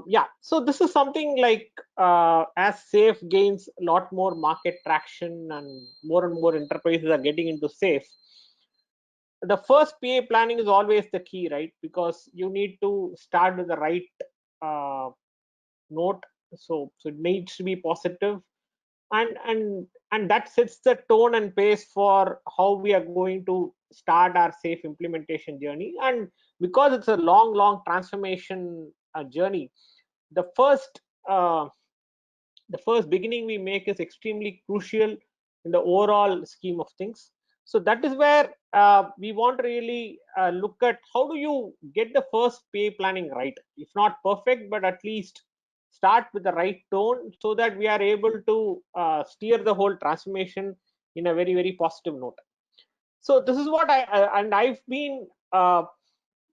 Yeah, so this is something like as SAFe gains a lot more market traction and more enterprises are getting into SAFe, the first PA planning is always the key, right? Because you need to start with the right uh, note. So it needs to be positive, and that sets the tone and pace for how we are going to start our SAFe implementation journey. And because it's a long transformation journey, the first uh, the first beginning we make is extremely crucial in the overall scheme of things. So that is where we want to really look at how do you get the first PA planning right, if not perfect, but at least start with the right tone so that we are able to steer the whole transformation in a very positive note. So this is what and I've been a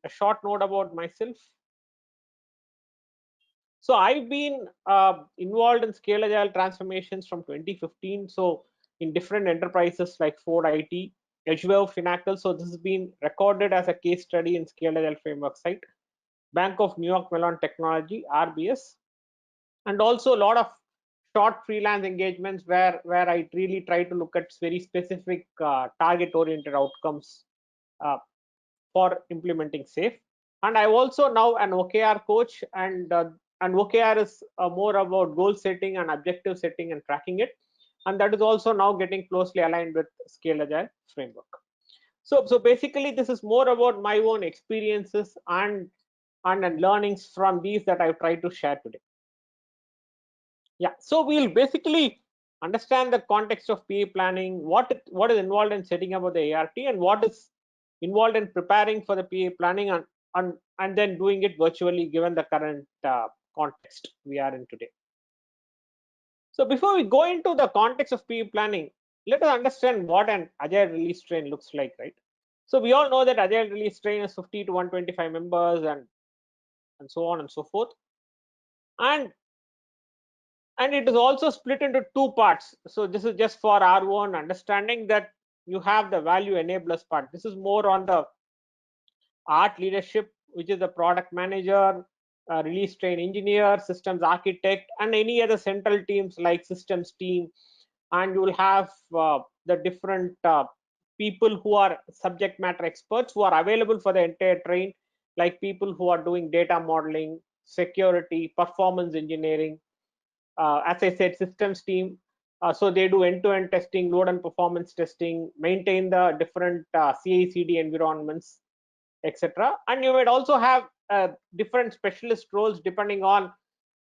short note about myself. So I've been involved in scale agile transformations from 2015. So in different enterprises like Ford IT, Edgewell, Finacle. So this has been recorded as a case study in scale agile framework site, Bank of New York Mellon Technology, RBS, and also a lot of short freelance engagements where I really try to look at very specific target oriented outcomes uh, for implementing SAFe. And I'm also now an OKR coach, and OKR is more about goal setting and objective setting and tracking it, and that is also now getting closely aligned with Scale Agile framework. So basically, this is more about my own experiences and learnings from these that I've tried to share today. Yeah, so we'll basically understand the context of PA planning, what is involved in setting up the ART, and what is involved in preparing for the PA planning and then doing it virtually given the current context we are in today. So before we go into the context of PA planning, let us understand what an agile release train looks like, right? So we all know that agile release train is 50 to 125 members and so on and so forth. And it is also split into two parts. So this is just for our own understanding that you have the value enablers part. This is more on the art leadership, which is the product manager, release train engineer, systems architect, and any other central teams like systems team. And you will have the different people who are subject matter experts who are available for the entire train, like people who are doing data modeling, security, performance engineering, as I said, systems team. So they do end-to-end testing, load and performance testing, maintain the different CI/CD environments, etc. And you might also have different specialist roles depending on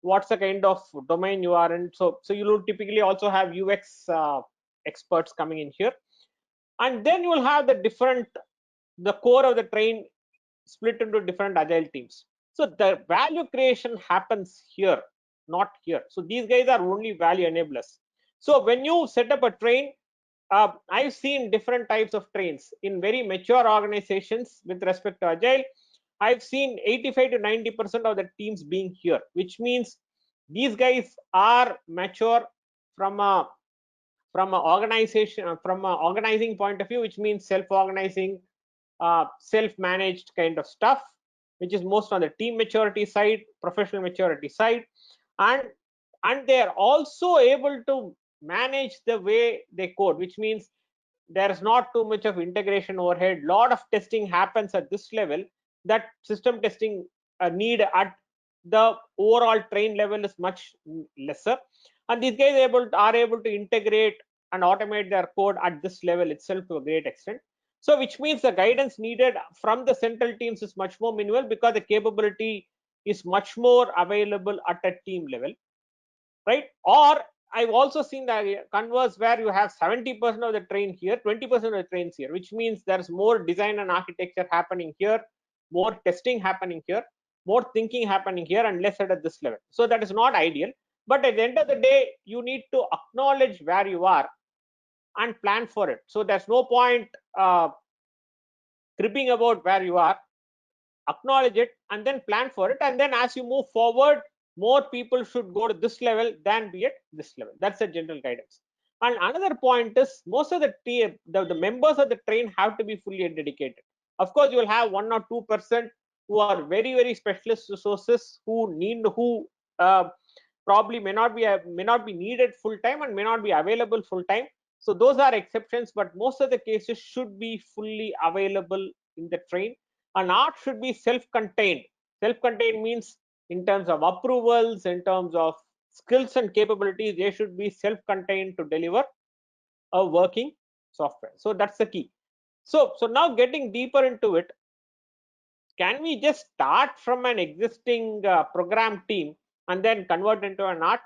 what's the kind of domain you are in. So you will typically also have UX experts coming in here, and then you will have the core of the train split into different agile teams. So the value creation happens here, not here. So these guys are only value enablers. So when you set up a train, I've seen different types of trains in very mature organizations with respect to agile. I've seen 85 to 90% of the teams being here, which means these guys are mature from a from a organizing point of view, which means self-organizing, self-managed kind of stuff, which is most on the team maturity side, professional maturity side, and they are also able to manage the way they code, which means there is not too much of integration overhead. Lot of testing happens at this level that system testing need at the overall train level is much lesser, and these guys are able to integrate and automate their code at this level itself to a great extent. So which means the guidance needed from the central teams is much more minimal because the capability is much more available at a team level, right? Or I've also seen the converse where you have 70% of the train here, 20% of the trains here, which means there's more design and architecture happening here, more testing happening here, more thinking happening here, and less at this level. So that is not ideal. But at the end of the day, you need to acknowledge where you are and plan for it. So there's no point cribbing about where you are. Acknowledge it and then plan for it, and then as you move forward, more people should go to this level than be at this level. That's a general guidance. And another point is most of the members of the train have to be fully dedicated. Of course you will have 1 or 2% who are very, very specialist resources who probably may not be needed full time and may not be available full time. So those are exceptions, but most of the cases should be fully available in the train. And art should be self-contained. Self-contained means in terms of approvals, in terms of skills and capabilities, they should be self-contained to deliver a working software. So that's the key. So now getting deeper into it, can we just start from an existing program team and then convert into an art?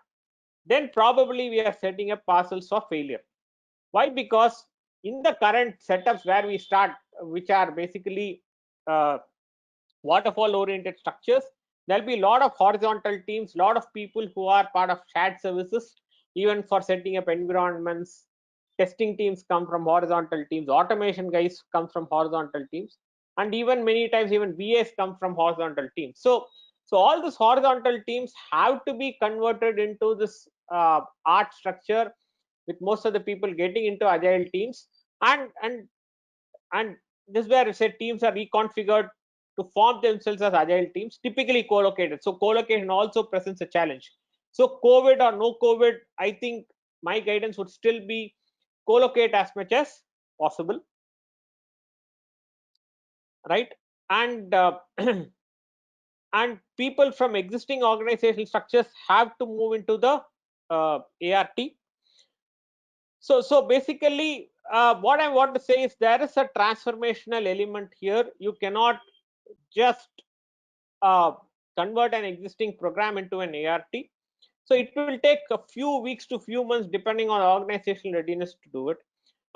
Then probably we are setting up parcels of failure. Why? Because in the current setups where we start, which are basically uh, waterfall oriented structures, there'll be a lot of horizontal teams, a lot of people who are part of shared services, even for setting up environments. Testing teams come from horizontal teams, automation guys come from horizontal teams, and even many times even BAs come from horizontal teams. So all these horizontal teams have to be converted into this art structure, with most of the people getting into agile teams. And and and this is where I said teams are reconfigured to form themselves as agile teams, typically co-located. So co-location also presents a challenge. So COVID or no COVID, I think my guidance would still be co-locate as much as possible, right? And and people from existing organizational structures have to move into the ART. So basically, what I want to say is there is a transformational element here. You cannot just uh, convert an existing program into an ART. So it will take a few weeks to few months depending on organizational readiness to do it.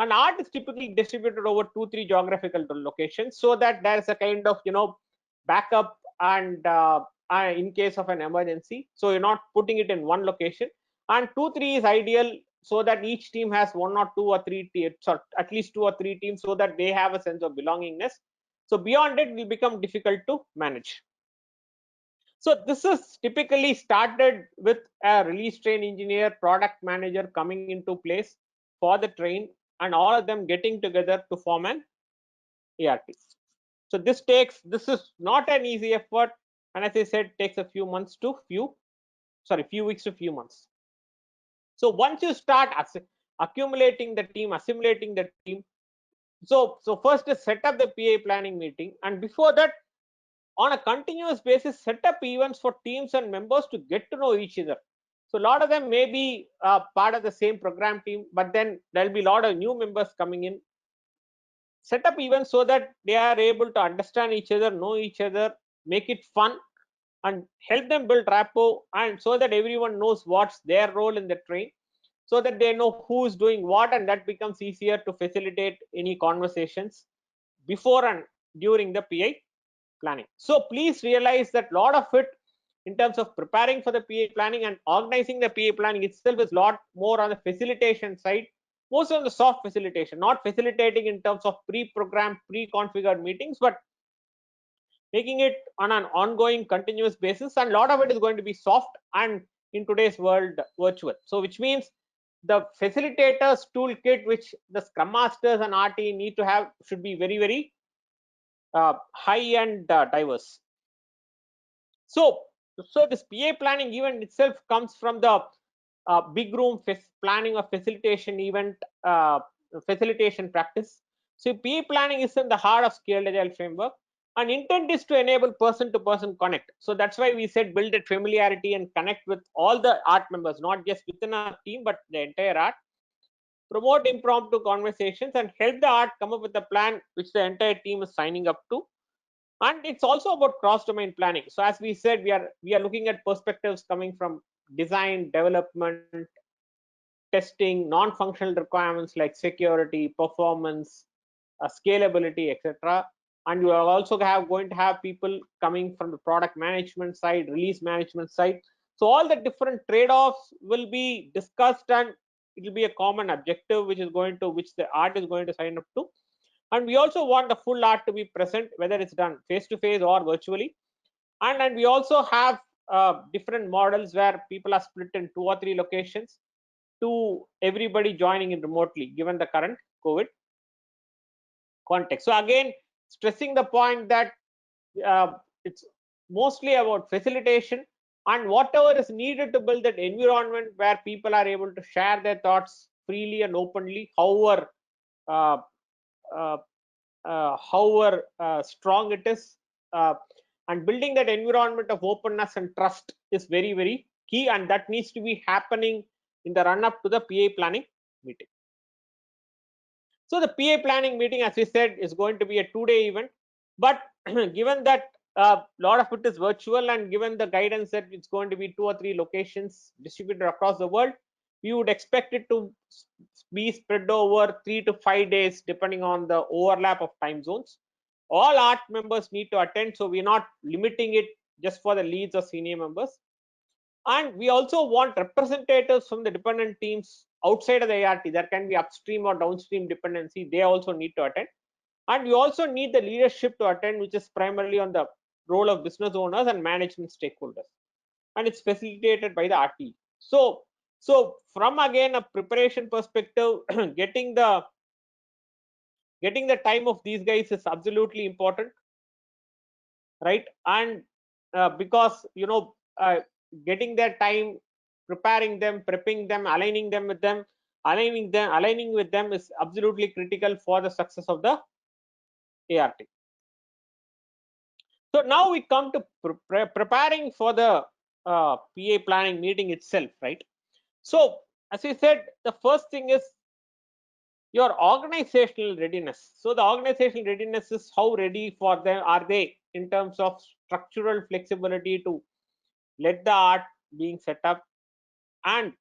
And art is typically distributed over 2-3 geographical locations, so that there is a kind of backup and in case of an emergency. So you're not putting it in one location. And 2-3 is ideal, so that each team has 1 or 2 or 3 teams, or at least 2 or 3 teams, so that they have a sense of belongingness. So beyond it will become difficult to manage. So this is typically started with a release train engineer, product manager coming into place for the train, and all of them getting together to form an ART. So this is not an easy effort, and as I said, takes a few months to few weeks to few months. So once you start accumulating the team, assimilating the team, so first is set up the PA planning meeting, and before that, on a continuous basis, set up events for teams and members to get to know each other. So a lot of them may be part of the same program team, but then there'll be a lot of new members coming in. Set up events so that they are able to understand each other, know each other, make it fun, and help them build rapport, and so that everyone knows what's their role in the train, so that they know who's doing what, and that becomes easier to facilitate any conversations before and during the PI planning. So please realize that a lot of it in terms of preparing for the PA planning and organizing the PA planning itself is a lot more on the facilitation side, most on the soft facilitation, not facilitating in terms of pre-programmed, pre-configured meetings, but making it on an ongoing continuous basis. And a lot of it is going to be soft and in today's world virtual. So which means the facilitators toolkit which the scrum masters and RT need to have should be very, very high and diverse. So this PA planning event itself comes from the big room planning or facilitation event, facilitation practice. So PA planning is in the heart of scaled agile framework, and intent is to enable person to person connect. So that's why we said build that familiarity and connect with all the art members, not just within our team but the entire art. Promote impromptu conversations and help the art come up with a plan which the entire team is signing up to. And it's also about cross domain planning. So as we said, we are looking at perspectives coming from design, development, testing, non-functional requirements like security, performance, scalability, etc. And you are also going to have people coming from the product management side, release management side. So all the different trade-offs will be discussed, and it will be a common objective which the art is going to sign up to. And we also want the full art to be present, whether it's done face to face or virtually. And we also have different models where people are split in 2 or 3 locations, to everybody joining in remotely given the current COVID context. So again, stressing the point that it's mostly about facilitation and whatever is needed to build that environment where people are able to share their thoughts freely and openly, however uh, uh, strong it is, uh, and building that environment of openness and trust is very, very key, and that needs to be happening in the run up to the PA planning meeting. So the PA planning meeting, as we said, is going to be a 2-day event, but given that a lot of it is virtual and given the guidance that it's going to be 2 or 3 locations distributed across the world, we would expect it to be spread over 3 to 5 days depending on the overlap of time zones. All ART members need to attend, so we're not limiting it just for the leads or senior members. And we also want representatives from the dependent teams outside of the ART. There can be upstream or downstream dependency. They also need to attend. And you also need the leadership to attend, which is primarily on the role of business owners and management stakeholders. And it's facilitated by the RT. So from again a preparation perspective, getting the time of these guys is absolutely important, right? And because getting their time, preparing them, prepping them, aligning with them is absolutely critical for the success of the ART. So now we come to preparing for the PA planning meeting itself, right? So as we said, the first thing is your organizational readiness. So the organizational readiness is how ready for them are they in terms of structural flexibility to let the art being set up and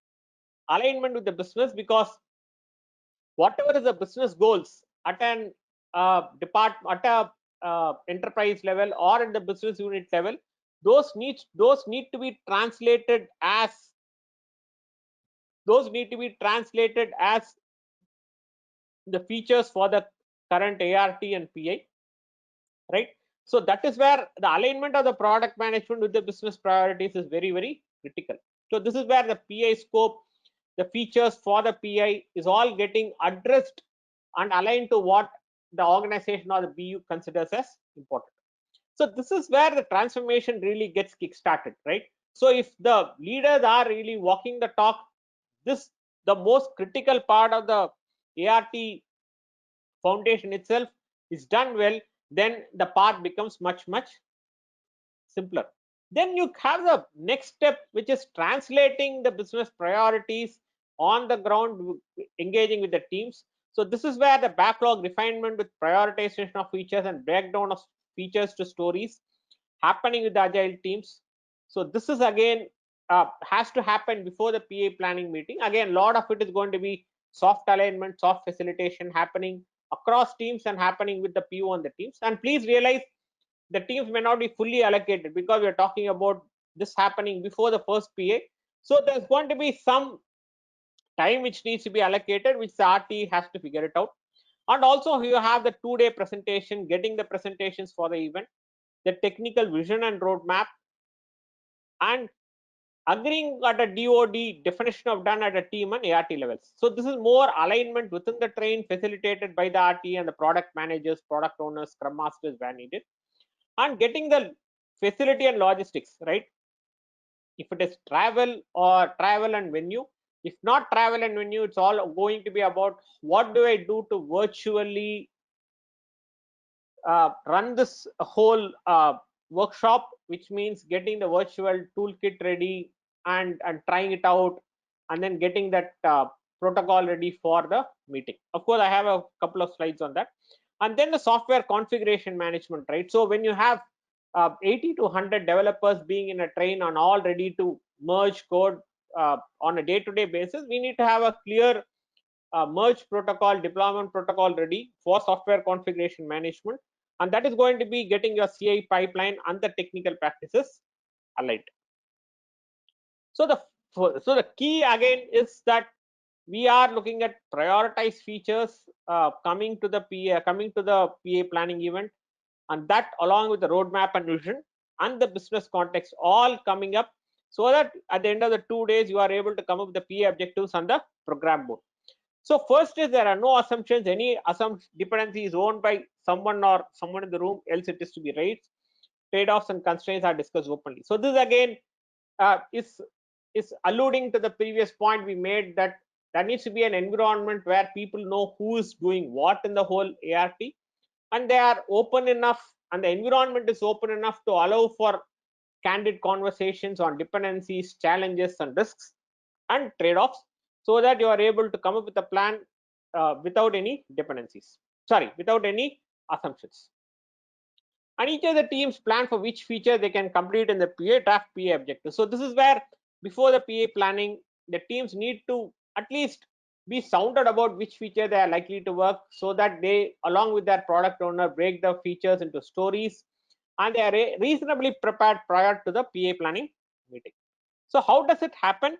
alignment with the business, because whatever is the business goals at an at a enterprise level or at the business unit level, those need to be translated as the features for the current ART and PI, right? So that is where the alignment of the product management with the business priorities is very, very critical. So this is where the PI scope, the features for the PI is all getting addressed and aligned to what the organization or the BU considers as important. So this is where the transformation really gets kick-started, right? So if the leaders are really walking the talk, this the most critical part of the ART foundation itself is done well, then the path becomes much, much simpler. Then you have the next step, which is translating the business priorities on the ground, engaging with the teams. So this is where the backlog refinement with prioritization of features and breakdown of features to stories happening with the agile teams. So this is again has to happen before the PA planning meeting. Again, a lot of it is going to be soft alignment, soft facilitation happening across teams and happening with the PO on the teams. And please realize the teams may not be fully allocated because we are talking about this happening before the first PA. So there's going to be some time which needs to be allocated, which the RT has to figure it out. And also you have the 2-day presentation, getting the presentations for the event, the technical vision and roadmap, and agreeing at a DOD definition of done at a team and ART levels. So this is more alignment within the train facilitated by the RT and the product managers, product owners, scrum masters where needed, and getting the facility and logistics, right? If it is travel and venue, if not travel and venue, it's all going to be about what do I do to virtually run this whole workshop, which means getting the virtual toolkit ready and trying it out, and then getting that protocol ready for the meeting. Of course, I have a couple of slides on that. And then the software configuration management, right? So when you have 80 to 100 developers being in a train and all ready to merge code on a day-to-day basis, we need to have a clear merge protocol, deployment protocol ready for software configuration management, and that is going to be getting your CI pipeline and the technical practices aligned. So the key again is that we are looking at prioritized features coming to the PA planning event, and that along with the roadmap and vision and the business context all coming up, so that at the end of the 2 days you are able to come up with the PA objectives on the program board. So first is there are no assumptions. Any dependency is owned by someone or someone in the room, else it is to be raised. trade-offs and constraints are discussed openly. So this again is alluding to the previous point we made, that there needs to be an environment where people know who is doing what in the whole ART, and they are open enough, and the environment is open enough to allow for candid conversations on dependencies, challenges, and risks and trade-offs, so that you are able to come up with a plan without any dependencies, without any assumptions. And each of the teams plan for which feature they can complete in the PA draft PA objective. So this is where before the PA planning, the teams need to at least be sounded about which feature they are likely to work, so that they, along with their product owner, break the features into stories, and they are reasonably prepared prior to the PA planning meeting. So how does it happen?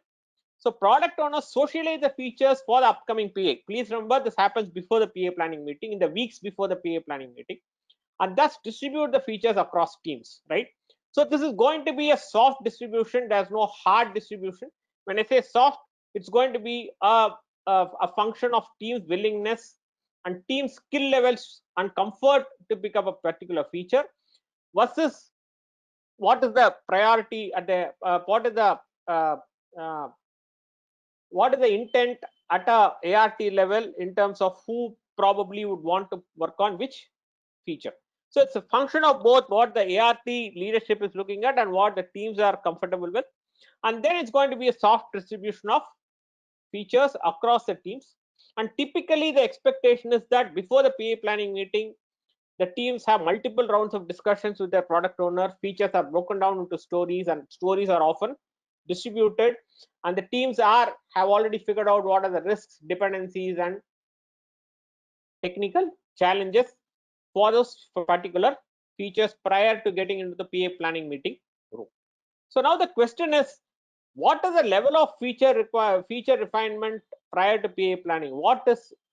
So product owners socialize the features for the upcoming PA. Please remember, this happens before the PA planning meeting, in the weeks before the PA planning meeting, and thus distribute the features across teams, right? So this is going to be a soft distribution. There's no hard distribution. When I say soft, it's going to be a function of teams' willingness and team skill levels and comfort to pick up a particular feature, versus what is the priority at the uh, uh, what is the intent at a ART level in terms of who probably would want to work on which feature. So it's a function of both what the ART leadership is looking at and what the teams are comfortable with. And then it's going to be a soft distribution of features across the teams. And typically the expectation is that before the PA planning meeting, the teams have multiple rounds of discussions with their product owner. Features are broken down into stories, and stories are often distributed, and the teams have already figured out what are the risks, dependencies, and technical challenges for those particular features prior to getting into the PA planning meeting room. So now the question is, what is the level of feature refinement prior to PA planning?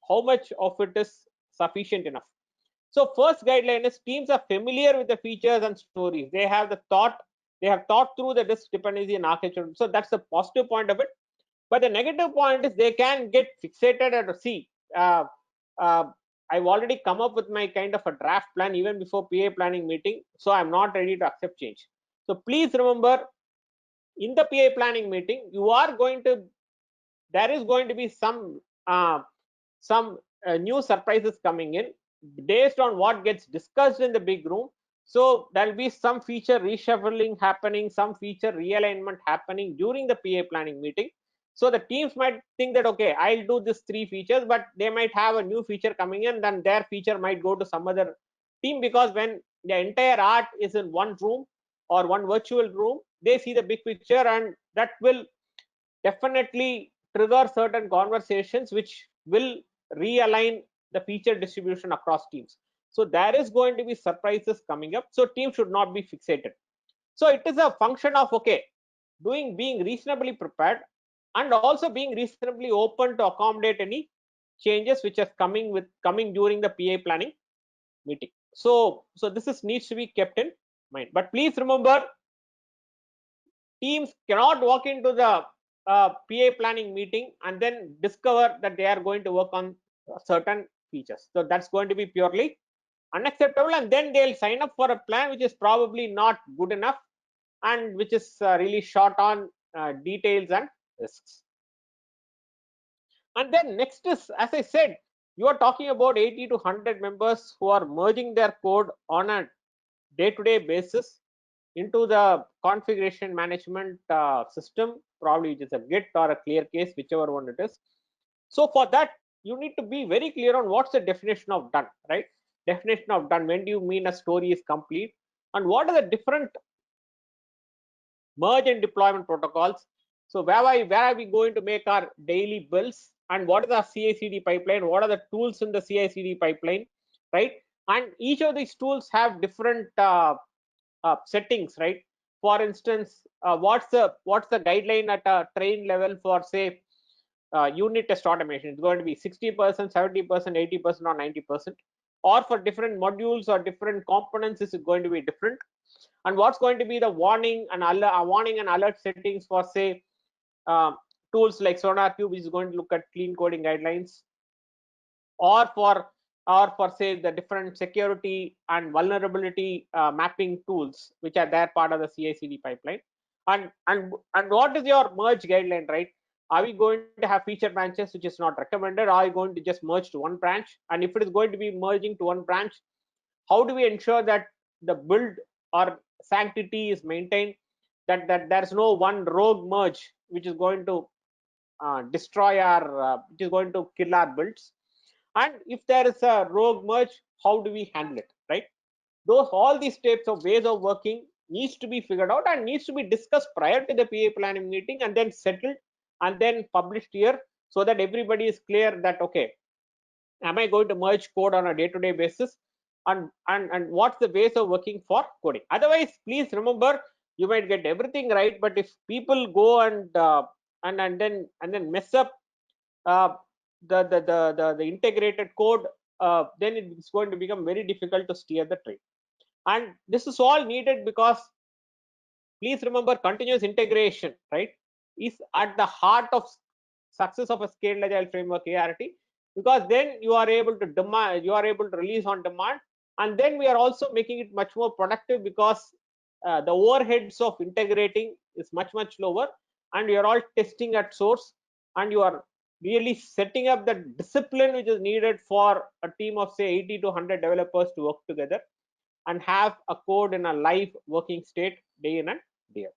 How much of it is sufficient enough? So first guideline is, teams are familiar with the features and stories. They have thought through the risk, dependency, and architecture. So that's the positive point of it. But the negative point is they can get fixated at uh, uh, I've already come up with my kind of a draft plan even before PA planning meeting, so I'm not ready to accept change. So please remember, in the PA planning meeting, there is going to be some new surprises coming in based on what gets discussed in the big room. So there will be some feature reshuffling happening, some feature realignment happening during the PA planning meeting. So the teams might think that, okay, I'll do this 3 features, but they might have a new feature coming in, then their feature might go to some other team, because when the entire art is in one room or one virtual room, they see the big picture, and that will definitely trigger certain conversations which will realign the feature distribution across teams. So there is going to be surprises coming up, so teams should not be fixated. So it is a function of, okay, being reasonably prepared, and also being reasonably open to accommodate any changes which are coming during the PA planning meeting. So this needs to be kept in mind. But please remember, teams cannot walk into the PA planning meeting and then discover that they are going to work on certain features. So that's going to be purely unacceptable, and then they'll sign up for a plan which is probably not good enough, and which is really short on details and risks. And then next is, as I said, you are talking about 80 to 100 members who are merging their code on a day-to-day basis into the configuration management system, probably it is a Git or a ClearCase, whichever one it is. So for that, you need to be very clear on what's the definition of done, right? Definition of done. When do you mean a story is complete? And what are the different merge and deployment protocols? So where are we going to make our daily builds? And what is our CI/CD pipeline? What are the tools in the CI/CD pipeline, right? And each of these tools have different settings, right? For instance, what's the guideline at a train level for, say, unit test automation? It's going to be 60%, 70%, 80%, or 90%. Or for different modules or different components, is going to be different. And what's going to be the warning and alert settings for, say, tools like SonarQube, which is going to look at clean coding guidelines, or for or for say the different security and vulnerability mapping tools which are there part of the CI/CD pipeline. And what is your merge guideline, right? Are we going to have feature branches which is not recommended? Are you going to just merge to one branch? And if it is going to be merging to one branch, how do we ensure that the build or sanctity is maintained, that there's no one rogue merge which is going to destroy our which is going to kill our builds? And if there is a rogue merge, how do we handle it, right? Those all these types of ways of working needs to be figured out and needs to be discussed prior to the PA planning meeting and then settled and then published here, so that everybody is clear that okay, am I going to merge code on a day-to-day basis, and what's the ways of working for coding? Otherwise, please remember, you might get everything right, but if people go and then mess up uh, the integrated code, then it's going to become very difficult to steer the train. And this is all needed because please remember, continuous integration, right, is at the heart of success of a scaled agile framework, ART, because then you are able to demand, you are able to release on demand, and then we are also making it much more productive because the overheads of integrating is much lower, and you are all testing at source, and you are really setting up the discipline which is needed for a team of say 80 to 100 developers to work together and have a code in a live working state day in and day out.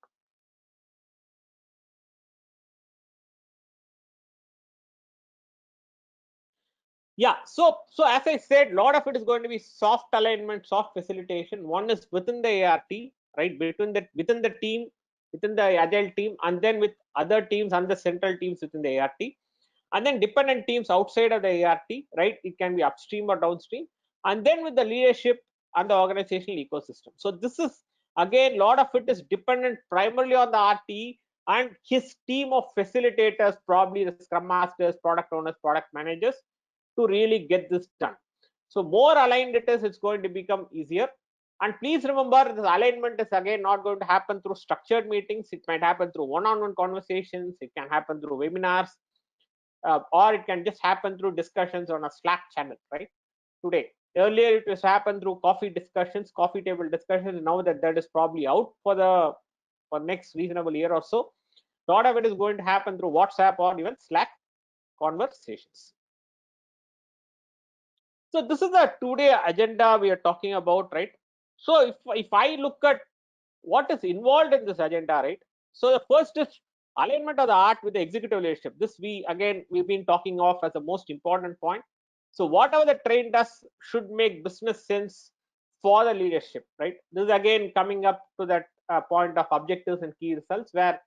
Yeah, so as I said, a lot of it is going to be soft alignment, soft facilitation. One is within the ART, right, within the team, within the agile team, and then with other teams and the central teams within the ART, and then dependent teams outside of the ART, right? It can be upstream or downstream, and then with the leadership and the organizational ecosystem. So this is again, a lot of it is dependent primarily on the RT and his team of facilitators, probably the scrum masters, product owners, product managers, to really get this done. So more aligned it is, it's going to become easier. And please remember, this alignment is again not going to happen through structured meetings. It might happen through one-on-one conversations. It can happen through webinars, or it can just happen through discussions on a Slack channel, right? Today, earlier it was happened through coffee discussions, coffee table discussions. Now that is probably out for next reasonable year or so, a lot of it is going to happen through WhatsApp or even Slack conversations. So this is the today agenda we are talking about, right? So if I look at what is involved in this agenda, right? So the first is alignment of the art with the executive leadership. This we've been talking of as the most important point. So whatever the train does should make business sense for the leadership, right? This is again coming up to that point of objectives and key results, where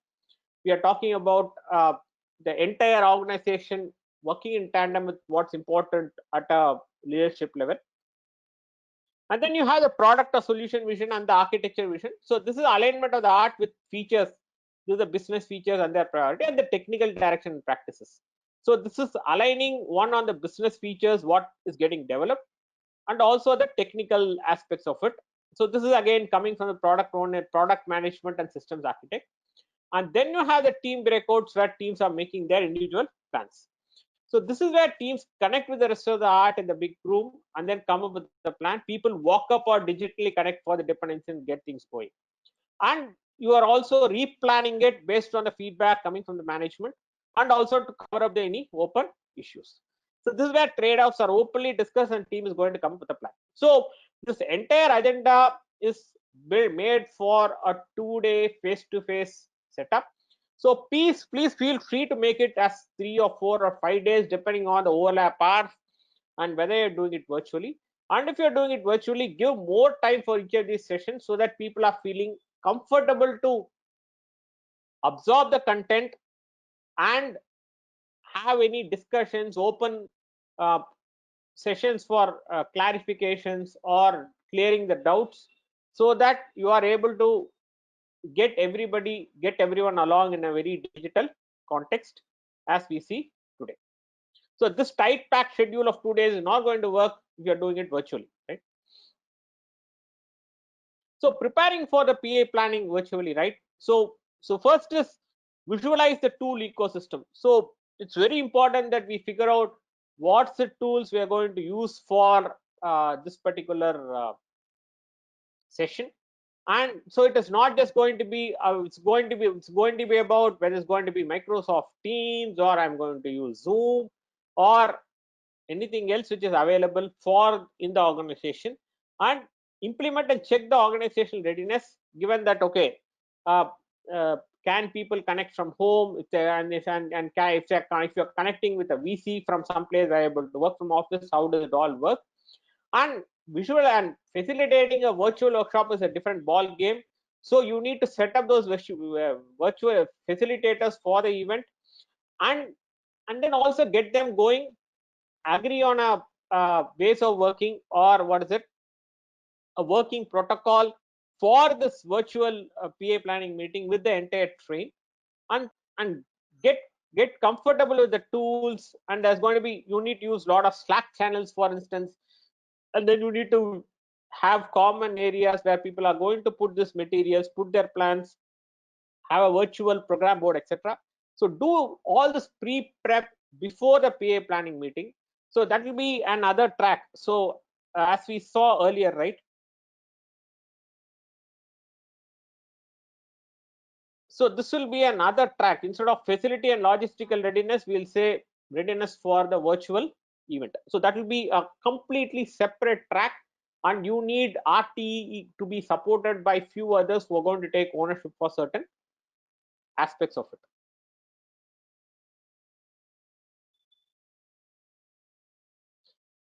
we are talking about the entire organization working in tandem with what's important at a leadership level. And then you have the product or solution vision and the architecture vision. So this is alignment of the art with features, this is the business features and their priority, and the technical direction and practices. So this is aligning one on the business features, what is getting developed, and also the technical aspects of it. So this is again coming from the product owner, product management and systems architect. And then you have the team breakouts where teams are making their individual plans. So this is where teams connect with the rest of the art in the big room and then come up with the plan. People walk up or digitally connect for the dependency and get things going. And you are also replanning it based on the feedback coming from the management, and also to cover up any open issues. So this is where trade-offs are openly discussed and team is going to come up with a plan. So this entire agenda is made for a 2-day face-to-face setup. So please feel free to make it as 3 or 4 or 5 days depending on the overlap hours and whether you're doing it virtually. And if you're doing it virtually, give more time for each of these sessions so that people are feeling comfortable to absorb the content and have any discussions, open uh, sessions for clarifications or clearing the doubts, so that you are able to get everyone along in a very digital context as we see today. So this tight packed schedule of 2 days is not going to work if you're doing it virtually, right? So preparing for the PA planning virtually, right? So first is visualize the tool ecosystem. So it's very important that we figure out what's the tools we are going to use for this particular session. And so it is not just going to be it's going to be about whether it's going to be Microsoft Teams, or I'm going to use Zoom, or anything else which is available for in the organization, and implement and check the organizational readiness, given that okay, uh, uh, can people connect from home, if they and can, if you're connecting with a VC from some place, are able to work from office, how does it all work. And visual and facilitating a virtual workshop is a different ball game. So you need to set up those virtual facilitators for the event, and then also get them going, agree on a ways of working, or what is it, a working protocol for this virtual PA planning meeting with the entire train, and and get comfortable with the tools. And there's going to be, you need to use a lot of Slack channels, for instance, and then you need to have common areas where people are going to put this materials, put their plans, have a virtual program board, etc. So do all this pre-prep before the PA planning meeting. So that will be another track. So as we saw earlier, right? So this will be another track. Instead of facility and logistical readiness, we'll say readiness for the virtual event. So that will be a completely separate track, and you need RTE to be supported by few others who are going to take ownership for certain aspects of it.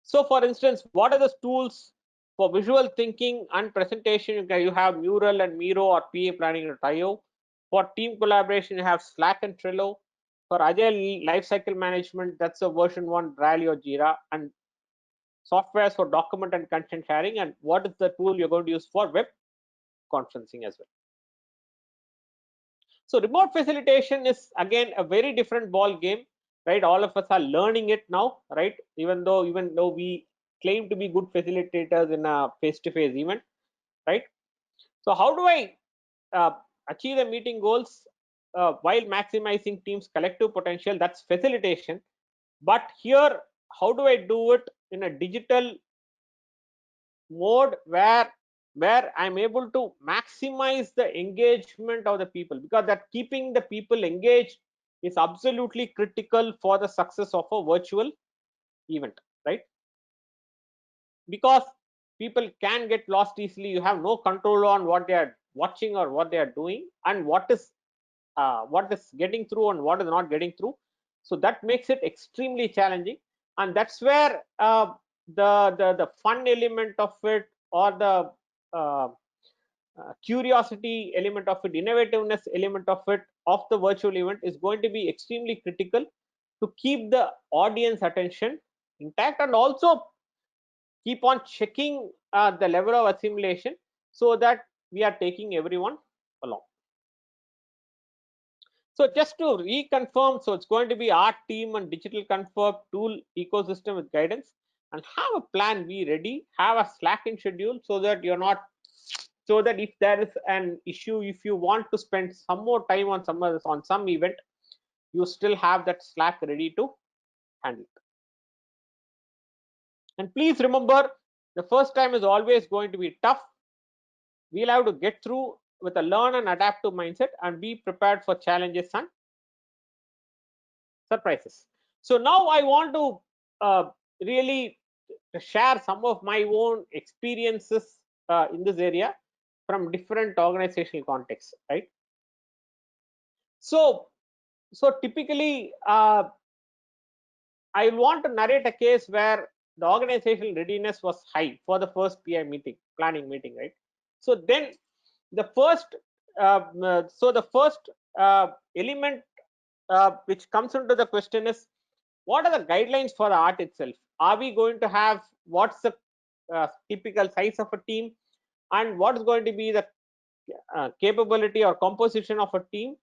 So for instance, what are the tools for visual thinking and presentation? You have Mural and Miro or PA planning and Trio. For team collaboration, you have Slack and Trello. For agile lifecycle management, that's a version 1 Rally or Jira. And softwares for document and content sharing. And what is the tool you're going to use for web conferencing as well? So remote facilitation is again a very different ball game, right? All of us are learning it now, right? Even though we claim to be good facilitators in a face-to-face event, right? So how do I uh, achieve the meeting goals while maximizing team's collective potential? That's facilitation. But here, how do I do it in a digital mode where I'm able to maximize the engagement of the people, because that keeping the people engaged is absolutely critical for the success of a virtual event, right? Because people can get lost easily. You have no control on what they are watching or what they are doing, and what is getting through and what is not getting through. So that makes it extremely challenging, and that's where the fun element of it, or the uh, curiosity element of it, innovativeness element of it, of the virtual event is going to be extremely critical to keep the audience attention intact, and also keep on checking the level of assimilation, so that we are taking everyone along. So just to reconfirm, so it's going to be our team and digital confirm tool ecosystem with guidance, and have a plan B ready, have a slacking schedule, so that you're not, so that if there is an issue, if you want to spend some more time on some event, you still have that Slack ready to handle it. And please remember, the first time is always going to be tough. We'll have to get through with a learn and adaptive mindset, and be prepared for challenges and surprises. So now I want to really share some of my own experiences in this area from different organizational contexts, right? So typically, I want to narrate a case where the organizational readiness was high for the first PI meeting, planning meeting, right? So then the first, the first element which comes into the question is, what are the guidelines for the art itself? Are we going to have, what's the typical size of a team, and what is going to be the capability or composition of a team,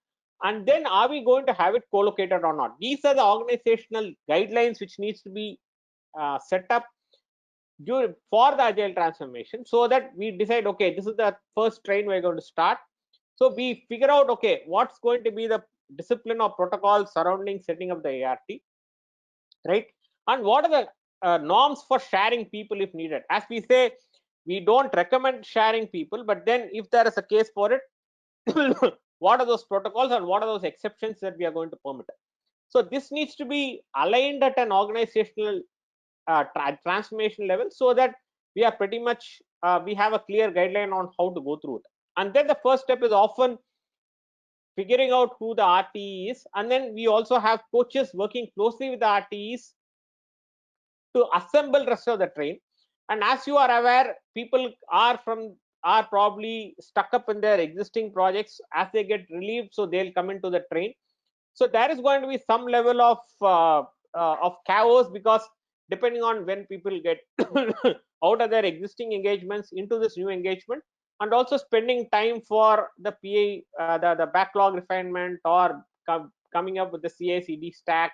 and then are we going to have it co-located or not? These are the organizational guidelines which needs to be set up for the agile transformation, so that we decide, okay, this is the first train we're going to start. So we figure out, okay, what's going to be the discipline or protocol surrounding setting up the ART, right? and what are the norms for sharing people if needed. As we say, we don't recommend sharing people, but then if there is a case for it, what are those protocols and what are those exceptions that we are going to permit? So this needs to be aligned at an organizational transformation level, so that we are pretty much we have a clear guideline on how to go through it. And then the first step is often figuring out who the RTE is, and then we also have coaches working closely with the RTEs to assemble rest of the train. And as you are aware, people are probably stuck up in their existing projects. As they get relieved, so they'll come into the train. So there is going to be some level of chaos, because depending on when people get out of their existing engagements into this new engagement, and also spending time for the the backlog refinement, or coming up with the CI/CD stack,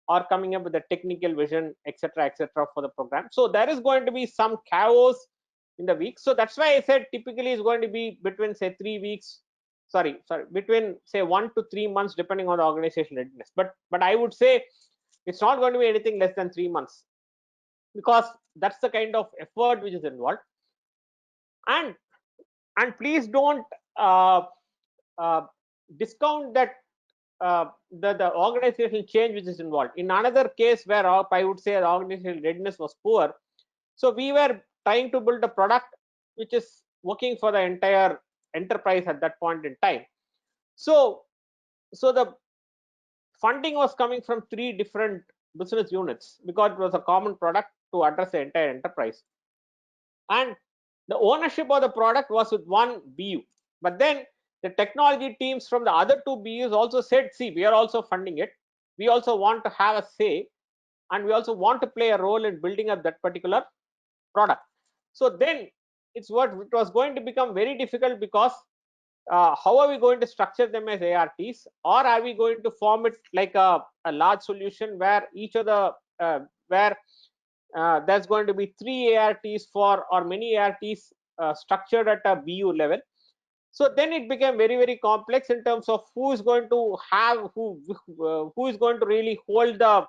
or coming up with a technical vision, etc., for the program. So there is going to be some chaos in the week. So that's why I said typically it's going to be between, say, 3 weeks. Sorry, between, say, 1 to 3 months, depending on the organization readiness. But I would say it's not going to be anything less than 3 months, because that's the kind of effort which is involved. And please don't uh, uh, discount that the organizational change which is involved. In another case where I would say the organizational readiness was poor, so we were trying to build a product which is working for the entire enterprise at that point in time. So the funding was coming from 3 different business units, because it was a common product to address the entire enterprise, and the ownership of the product was with one BU. But then the technology teams from the other 2 BUs also said, see, we are also funding it, we also want to have a say, and we also want to play a role in building up that particular product. So then it was going to become very difficult, because how are we going to structure them as ARTs, or are we going to form it like a large solution where each of the where there's going to be 3 ARTs for, or many ARTs structured at a BU level. So then it became very, very complex in terms of who is going to have who is going to really hold the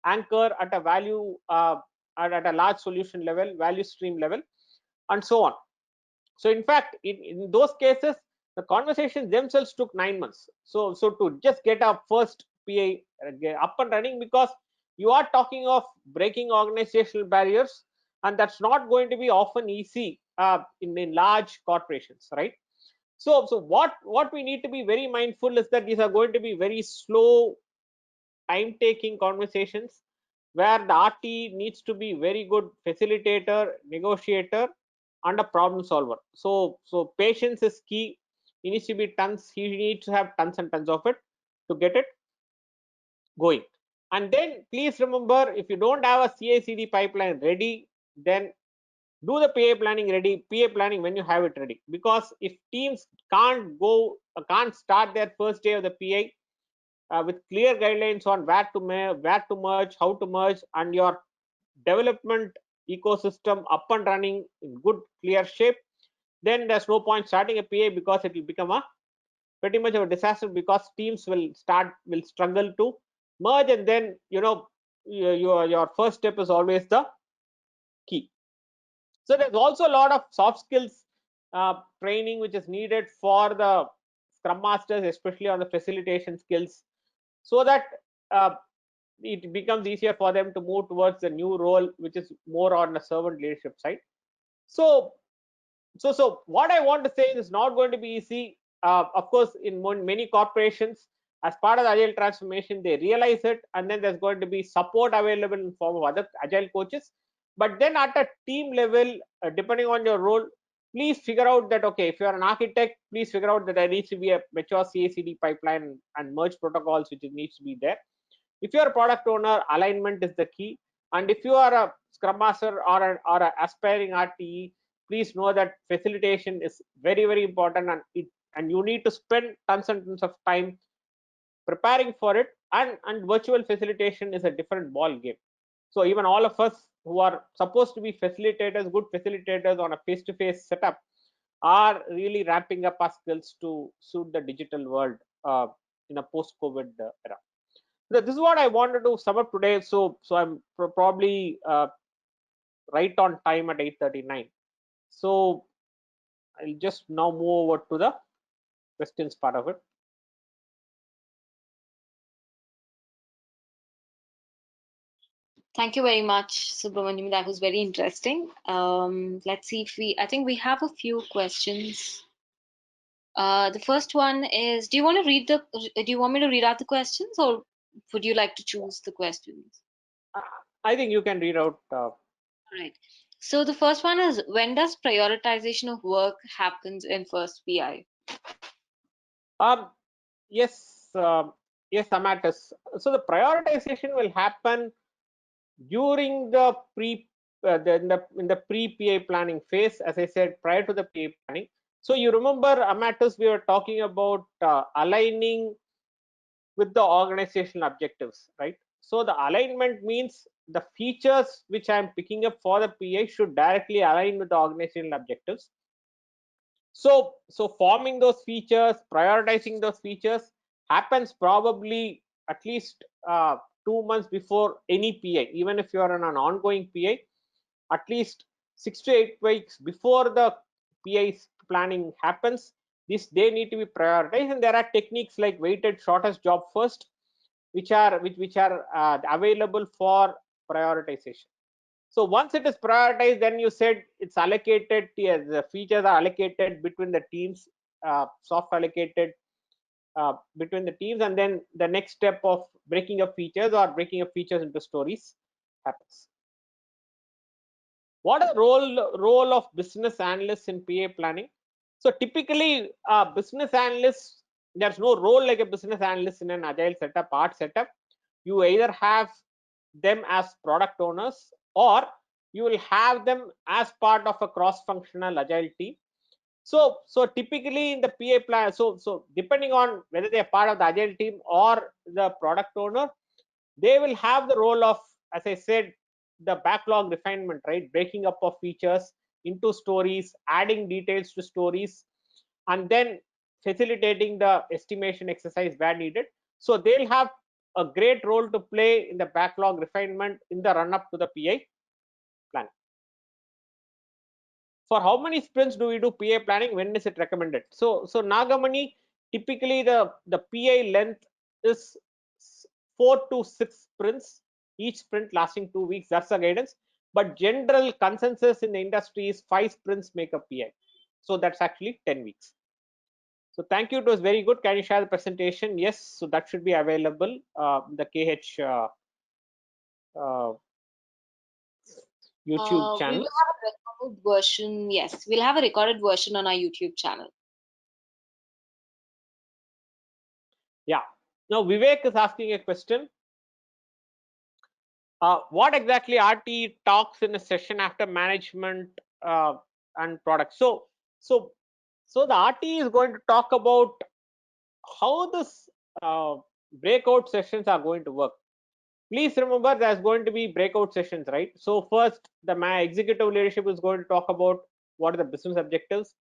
anchor at a value at a large solution level, value stream level, and so on. So in fact, in those cases, the conversations themselves took 9 months. So to just get our first PA up and running, because you are talking of breaking organizational barriers, and that's not going to be often easy in large corporations, right? So what we need to be very mindful is that these are going to be very slow, time taking conversations, where the RT needs to be very good facilitator, negotiator, and a problem solver. So patience is key. He needs to be tons. He needs to have tons and tons of it to get it going. And then please remember, if you don't have a CI/CD pipeline ready, then do the PA planning ready. PA planning when you have it ready, because if teams can't start their first day of the PA with clear guidelines on where to merge, how to merge, and your development ecosystem up and running in good clear shape, then there's no point starting a PA, because it will become a pretty much of a disaster, because teams will struggle to merge. And then your first step is always the key. So there's also a lot of soft skills training which is needed for the scrum masters, especially on the facilitation skills, so that uh, it becomes easier for them to move towards the new role, which is more on the servant leadership side. So what I want to say is, it's not going to be easy. Of course, in many corporations, as part of the agile transformation, they realize it, and then there's going to be support available in form of other agile coaches. But then at a team level, depending on your role, please figure out that, okay, if you're an architect, please figure out that there needs to be a mature CI/CD pipeline and merge protocols which needs to be there. If you're a product owner, alignment is the key. And if you are a scrum master or an aspiring RTE, please know that facilitation is very, very important, and you need to spend tons and tons of time preparing for it. And virtual facilitation is a different ball game. So even all of us who are supposed to be facilitators, good facilitators on a face-to-face setup, are really ramping up our skills to suit the digital world in a post-COVID era. This is what I wanted to sum up today. So I'm probably right on time at 8:39. So I'll just now move over to the questions part of it. Thank you very much, Subramaniam. That was very interesting. Let's see if I think we have a few questions. The first one is, do you want me to read out the questions, or would you like to choose the questions? I think you can read out. All right. So the first one is, when does prioritization of work happens in first PI? Um, yes, yes, Amatus. So the prioritization will happen during the in the pre-PA planning phase, as I said, prior to the PA planning. So you remember, Amatus, we were talking about aligning with the organizational objectives, right? So the alignment means the features which I'm picking up for the PA should directly align with the organizational objectives. So forming those features, prioritizing those features happens probably at least 2 months before any PA. Even if you are in an ongoing PA, at least 6 to 8 weeks before the PI's planning happens, they need to be prioritized. And there are techniques like weighted shortest job first, which are available for prioritization. So once it is prioritized, then you said it's allocated. Yes, the features are allocated between the teams, soft allocated between the teams, and then the next step of breaking up features or breaking up features into stories happens. What is the role of business analysts in PA planning? So typically, business analysts, there's no role like a business analyst in an agile setup, art setup. You either have them as product owners, or you will have them as part of a cross-functional agile team. So typically in the PA plan, so depending on whether they are part of the agile team or the product owner, they will have the role of, as I said, the backlog refinement, right? Breaking up of features into stories, adding details to stories, and then facilitating the estimation exercise where needed. So they'll have a great role to play in the backlog refinement in the run up to the PI plan. For how many sprints do we do PA planning? When is it recommended? So Nagamani, typically the PA length is 4 to 6 sprints, each sprint lasting 2 weeks. That's the guidance. But general consensus in the industry is 5 sprints make a PA. So that's actually 10 weeks. So thank you. It was very good. Can you share the presentation? Yes. So that should be available. The KH uh, YouTube We channel. will have a recorded version. Yes, we'll have a recorded version on our YouTube channel. Yeah. Now Vivek is asking a question. What exactly RT talks in a session after management and product? So the RT is going to talk about how this breakout sessions are going to work. Please remember, there's going to be breakout sessions, right? So first, my executive leadership is going to talk about what are the business objectives.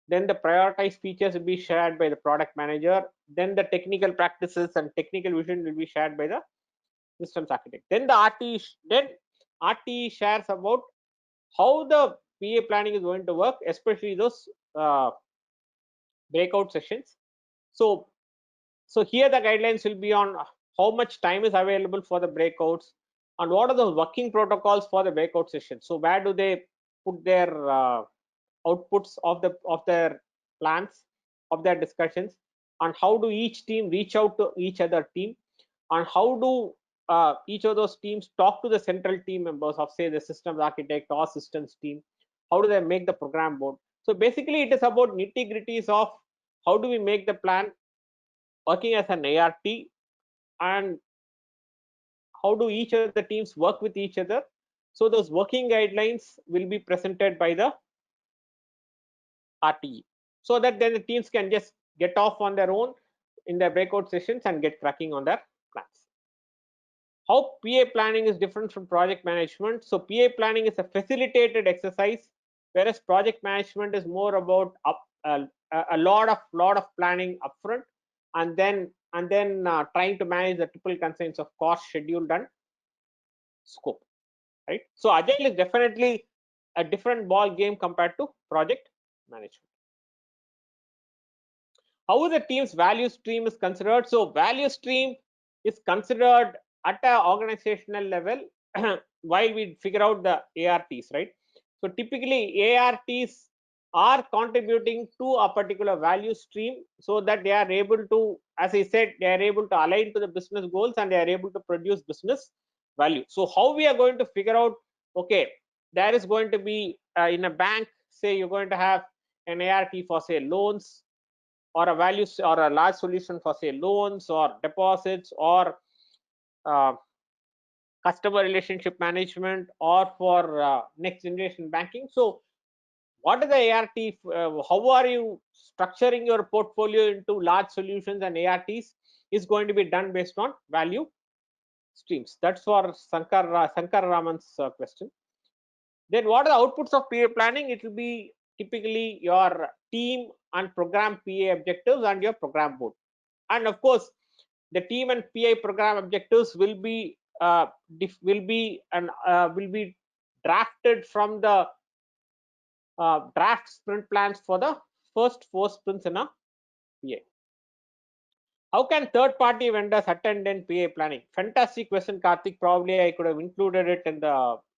Then the prioritized features will be shared by the product manager. Then the technical practices and technical vision will be shared by the systems architect. Then RT shares about how the PA planning is going to work, especially those breakout sessions. So here the guidelines will be on how much time is available for the breakouts and what are the working protocols for the breakout sessions. So where do they put their outputs of their plans, of their discussions, and how do each team reach out to each other team, and how do each of those teams talk to the central team members of, say, the systems architect or systems team. How do they make the program board? So basically it is about nitty gritties of how do we make the plan working as an ART, and how do each of the teams work with each other. So those working guidelines will be presented by the RTE, so that then the teams can just get off on their own in their breakout sessions and get cracking on their plans. How PA planning is different from project management? So PA planning is a facilitated exercise, whereas project management is more about a lot of planning upfront, and then and then trying to manage the triple constraints of cost, schedule, and scope, right? So agile is definitely a different ball game compared to project management. How the team's value stream is considered? So value stream is considered at an organizational level while we figure out the ARTs, right? So typically ARTs are contributing to a particular value stream so that they are able to, as I said, they are able to align to the business goals and they are able to produce business value. So how we are going to figure out, okay, there is going to be in a bank, say you're going to have an ART for say loans, or a value or a large solution for say loans or deposits or uh, customer relationship management or for next generation banking. So what is the ART? How are you structuring your portfolio into large solutions and ARTs is going to be done based on value streams. That's for Sankar Raman's question. Then what are the outputs of PA planning? It will be typically your team and program PA objectives and your program board. And of course, the team and PI program objectives will be drafted from the draft sprint plans for the first 4 sprints in a PA. How can third-party vendors attend in PA planning? Fantastic question, Karthik. Probably I could have included it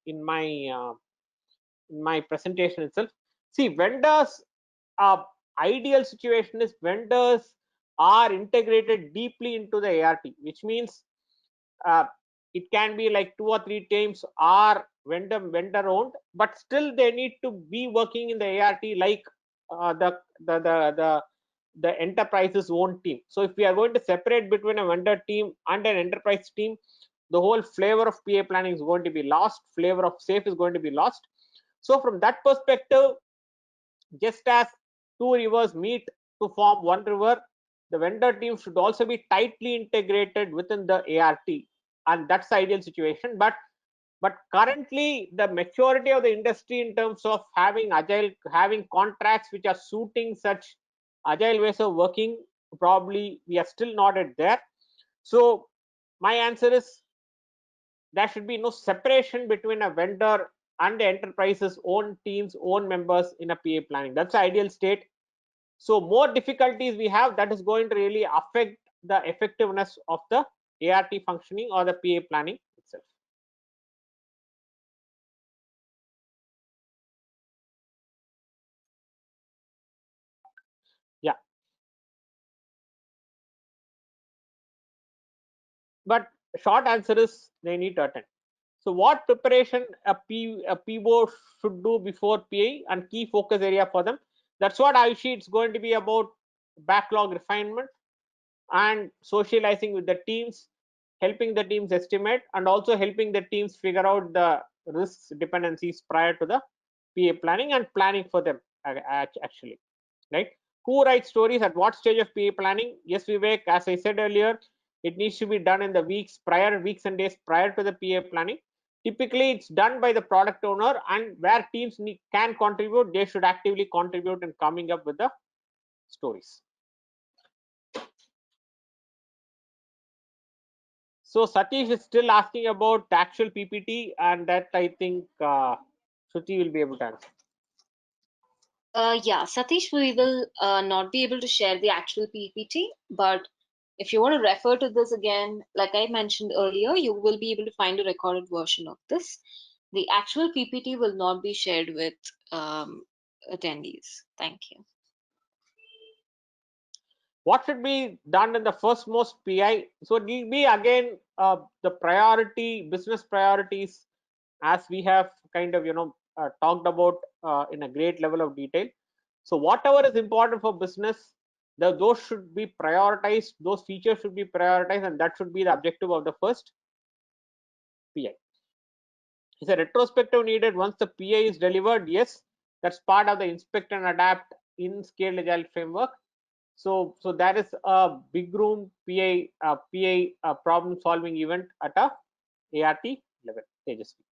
in my presentation itself. See, vendors, ideal situation is vendors are integrated deeply into the ART, which means uh, it can be like 2 or 3 teams are vendor owned, but still they need to be working in the ART like the enterprise's own team. So if we are going to separate between a vendor team and an enterprise team, the whole flavor of PA planning is going to be lost, flavor of SAFe is going to be lost. So from that perspective, just as 2 rivers meet to form 1 river, the vendor team should also be tightly integrated within the ART, and that's the ideal situation. But currently, the maturity of the industry in terms of having agile, having contracts which are suiting such agile ways of working, probably we are still not at there. So my answer is there should be no separation between a vendor and the enterprise's own teams, own members in a PA planning. That's the ideal state. So more difficulties we have, that is going to really affect the effectiveness of the ART functioning or the PA planning itself. Yeah. But short answer is they need to attend. So what preparation a PBO should do before PA and key focus area for them? That's what Ayushi, it's going to be about backlog refinement and socializing with the teams, helping the teams estimate and also helping the teams figure out the risks dependencies prior to the PA planning and planning for them actually, right? Who writes stories at what stage of PA planning? Yes, Vivek, as I said earlier, it needs to be done in the weeks and days prior to the PA planning. Typically, it's done by the product owner, and where teams can contribute, they should actively contribute in coming up with the stories. So Satish is still asking about the actual PPT, and that I think Shruti will be able to answer. Yeah, Satish, we will not be able to share the actual PPT, but if you want to refer to this again, like I mentioned earlier, you will be able to find a recorded version of this. The actual PPT will not be shared with attendees. Thank you. What should be done in the first most PI? So it will be again the priority, business priorities, as we have kind of talked about in a great level of detail. So whatever is important for business, those should be prioritized, those features should be prioritized, and that should be the objective of the first PI. Is a retrospective needed once the PI is delivered? Yes, that's part of the inspect and adapt in scaled agile framework. So there is a big room PA problem solving event at a ART level, Tejasvi.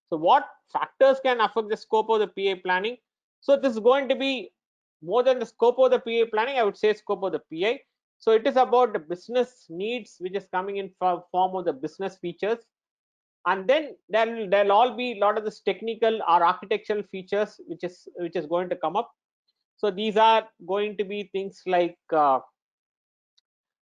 So what factors can affect the scope of the PA planning? So this is going to be more than the scope of the PA planning, I would say scope of the PI. So it is about the business needs, which is coming in form of the business features, and then there'll all be a lot of this technical or architectural features which is going to come up. So these are going to be things like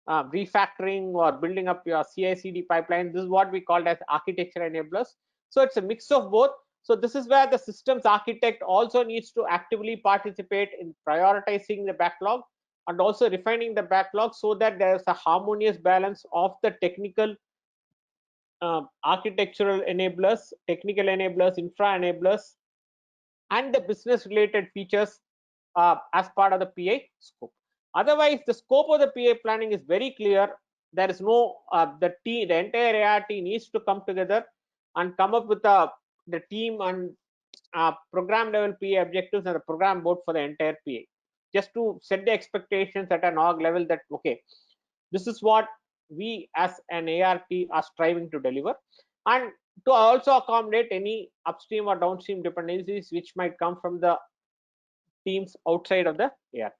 refactoring or building up your CI/CD pipeline. This is what we call as architecture enablers. So it's a mix of both. So this is where the systems architect also needs to actively participate in prioritizing the backlog and also refining the backlog so that there's a harmonious balance of the technical architectural enablers, technical enablers, infra enablers, and the business related features as part of the PA scope. Otherwise, the scope of the PA planning is very clear. There is no the entire ART needs to come together and come up with the team and program level PA objectives and the program board for the entire PA, just to set the expectations at an org level that okay, this is what we as an ART are striving to deliver, and to also accommodate any upstream or downstream dependencies which might come from the teams outside of the ART.